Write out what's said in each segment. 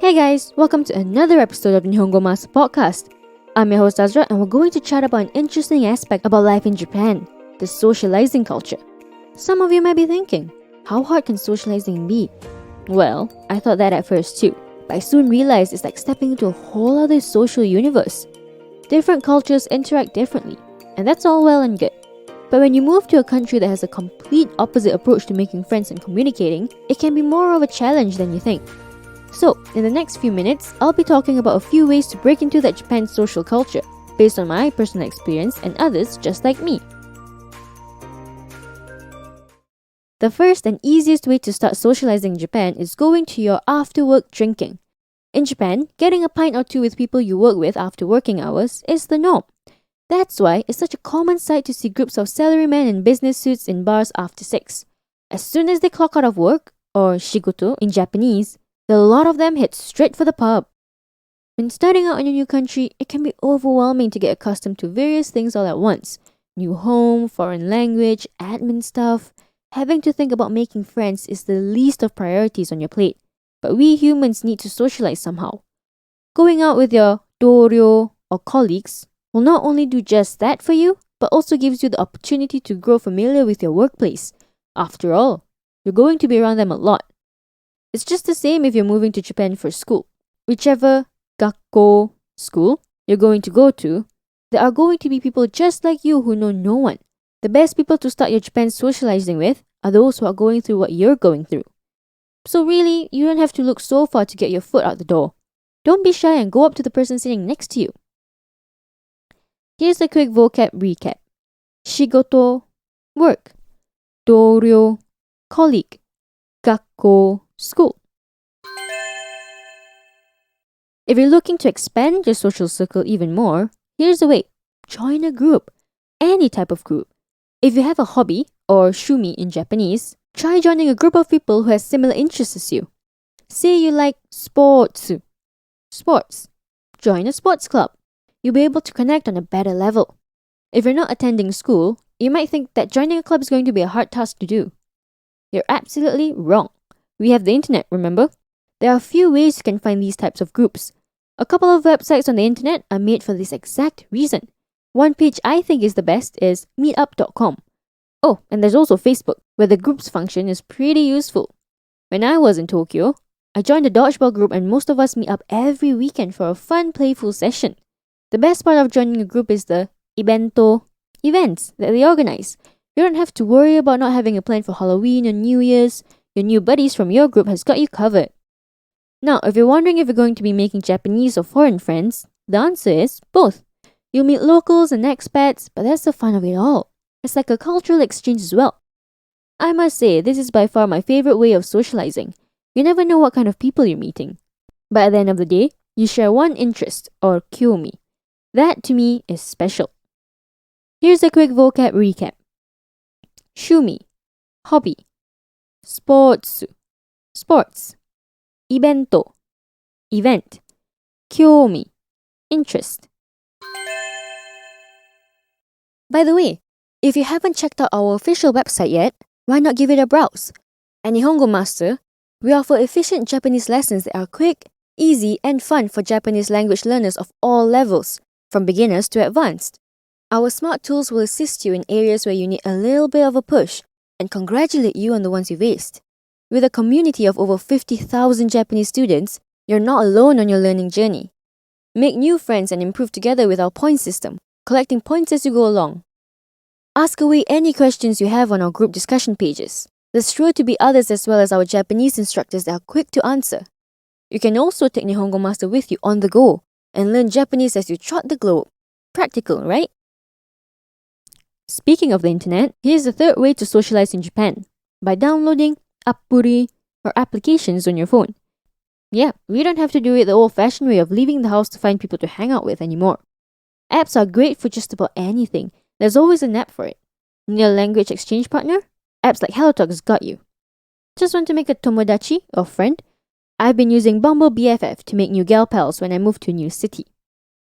Hey guys, welcome to another episode of Nihongo Master podcast. I'm your host Azra and we're going to chat about an interesting aspect about life in Japan, the socializing culture. Some of you might be thinking, how hard can socializing be? Well, I thought that at first too, but I soon realized it's like stepping into a whole other social universe. Different cultures interact differently, and that's all well and good. But when you move to a country that has a complete opposite approach to making friends and communicating, it can be more of a challenge than you think. So, in the next few minutes, I'll be talking about a few ways to break into that Japan's social culture, based on my personal experience and others just like me. The first and easiest way to start socializing in Japan is going to your after-work drinking. In Japan, getting a pint or two with people you work with after working hours is the norm. That's why it's such a common sight to see groups of salarymen in business suits in bars after 6. As soon as they clock out of work, or shigoto in Japanese, a lot of them head straight for the pub. When starting out in a new country, it can be overwhelming to get accustomed to various things all at once. New home, foreign language, admin stuff. Having to think about making friends is the least of priorities on your plate. But we humans need to socialize somehow. Going out with your doryo or colleagues will not only do just that for you, but also gives you the opportunity to grow familiar with your workplace. After all, you're going to be around them a lot. It's just the same if you're moving to Japan for school. Whichever gakko school you're going to go to, there are going to be people just like you who know no one. The best people to start your Japan socializing with are those who are going through what you're going through. So really, you don't have to look so far to get your foot out the door. Don't be shy and go up to the person sitting next to you. Here's a quick vocab recap. Shigoto, work. Doryo, colleague. Gakko, school. If you're looking to expand your social circle even more, here's a way. Join a group. Any type of group. If you have a hobby, or shumi in Japanese, try joining a group of people who has similar interests as you. Say you like sports. Join a sports club. You'll be able to connect on a better level. If you're not attending school, you might think that joining a club is going to be a hard task to do. You're absolutely wrong. We have the internet, remember? There are a few ways you can find these types of groups. A couple of websites on the internet are made for this exact reason. One page I think is the best is meetup.com. Oh, and there's also Facebook, where the groups function is pretty useful. When I was in Tokyo, I joined a dodgeball group and most of us meet up every weekend for a fun, playful session. The best part of joining a group is the events that they organize. You don't have to worry about not having a plan for Halloween or New Year's. Your new buddies from your group has got you covered. Now, if you're wondering if you're going to be making Japanese or foreign friends, the answer is both. You'll meet locals and expats, but that's the fun of it all. It's like a cultural exchange as well. I must say, this is by far my favorite way of socializing. You never know what kind of people you're meeting. But at the end of the day, you share one interest, or kyomi. That to me is special. Here's a quick vocab recap. Shumi, hobby. Sports, ibento, event, kyomi, interest. By the way, if you haven't checked out our official website yet, why not give it a browse? At Nihongo Master, we offer efficient Japanese lessons that are quick, easy, and fun for Japanese language learners of all levels, from beginners to advanced. Our smart tools will assist you in areas where you need a little bit of a push, and congratulate you on the ones you've aced. With a community of over 50,000 Japanese students, you're not alone on your learning journey. Make new friends and improve together with our point system, collecting points as you go along. Ask away any questions you have on our group discussion pages. There's sure to be others as well as our Japanese instructors that are quick to answer. You can also take Nihongo Master with you on the go and learn Japanese as you trot the globe. Practical, right? Speaking of the internet, here's the third way to socialize in Japan, by downloading appuri or applications on your phone. Yeah, we don't have to do it the old-fashioned way of leaving the house to find people to hang out with anymore. Apps are great for just about anything. There's always an app for it. Need a language exchange partner? Apps like HelloTalk's got you. Just want to make a tomodachi or friend? I've been using Bumble BFF to make new gal pals when I move to a new city.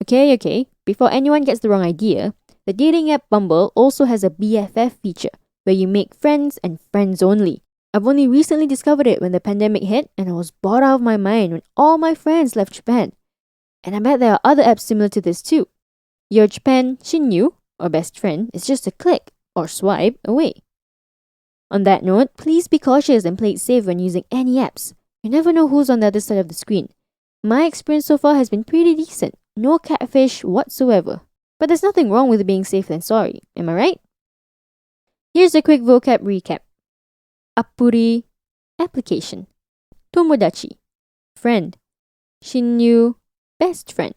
Okay, before anyone gets the wrong idea, the dating app Bumble also has a BFF feature where you make friends and friends only. I've only recently discovered it when the pandemic hit and I was bored out of my mind when all my friends left Japan. And I bet there are other apps similar to this too. Your Japan Shinyu, or best friend, is just a click or swipe away. On that note, please be cautious and play it safe when using any apps. You never know who's on the other side of the screen. My experience so far has been pretty decent. No catfish whatsoever. But there's nothing wrong with being safe than sorry, am I right? Here's a quick vocab recap. Appuri, application. Tomodachi, friend. Shinyu, best friend.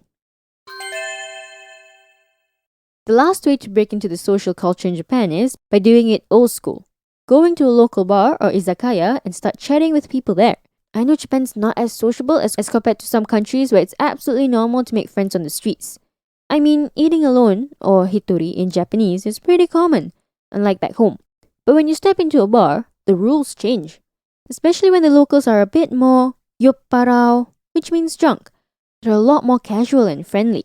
The last way to break into the social culture in Japan is by doing it old school. Going to a local bar or izakaya and start chatting with people there. I know Japan's not as sociable as compared to some countries where it's absolutely normal to make friends on the streets. I mean, eating alone, or hitori in Japanese, is pretty common, unlike back home. But when you step into a bar, the rules change. Especially when the locals are a bit more yopparao, which means drunk. They're a lot more casual and friendly.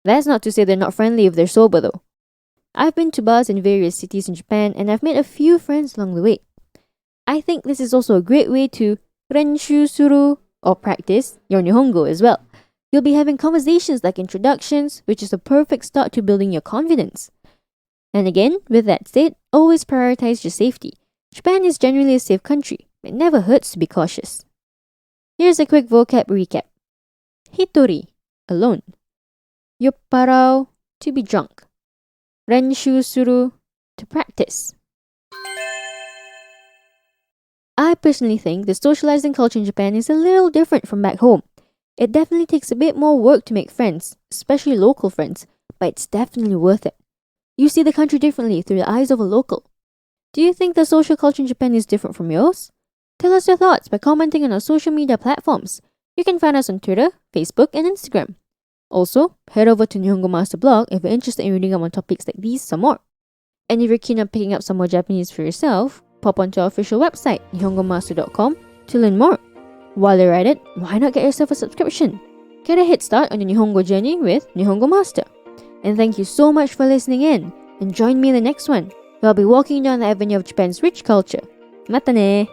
That's not to say they're not friendly if they're sober though. I've been to bars in various cities in Japan and I've made a few friends along the way. I think this is also a great way to renshu suru, or practice, your Nihongo as well. You'll be having conversations like introductions, which is a perfect start to building your confidence. And again, with that said, always prioritize your safety. Japan is generally a safe country. It never hurts to be cautious. Here's a quick vocab recap. Hitori, alone. Yopparao, to be drunk. Renshu suru, to practice. I personally think the socializing culture in Japan is a little different from back home. It definitely takes a bit more work to make friends, especially local friends, but it's definitely worth it. You see the country differently through the eyes of a local. Do you think the social culture in Japan is different from yours? Tell us your thoughts by commenting on our social media platforms. You can find us on Twitter, Facebook, and Instagram. Also, head over to Nihongo Master blog if you're interested in reading up on topics like these some more. And if you're keen on picking up some more Japanese for yourself, pop onto our official website, nihongomaster.com, to learn more. While you're at it, why not get yourself a subscription? Get a head start on your Nihongo journey with Nihongo Master. And thank you so much for listening in, and join me in the next one, where I'll be walking down the avenue of Japan's rich culture. Mata ne!